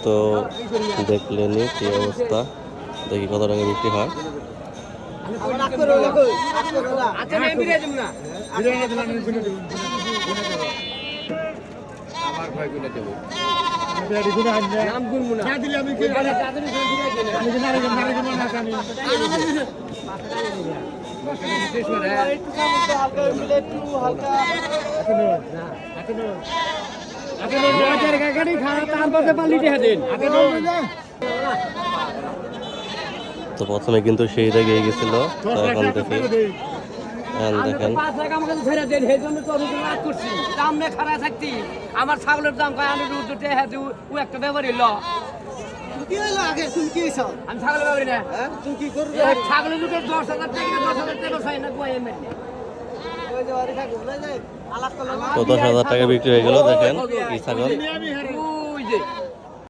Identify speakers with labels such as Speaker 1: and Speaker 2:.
Speaker 1: তো দেখলেনি কি অবস্থা, দেখি কত টাকা বিক্রি হয়। তো প্রথমে কিন্তু সেই জায়গায় গেছিল, তো এখন দেখি দেখেন
Speaker 2: আমার ছাগলের দাম একটা ব্যাপার হইলো আমি ছাগলের ব্যাপারই না ছাগলের দুটো 10,000 টাকা 10,000 টাকা চাই না
Speaker 1: তো 10,000 টাকা বিক্রি হয়ে গেল। দেখেন কি ছাগল।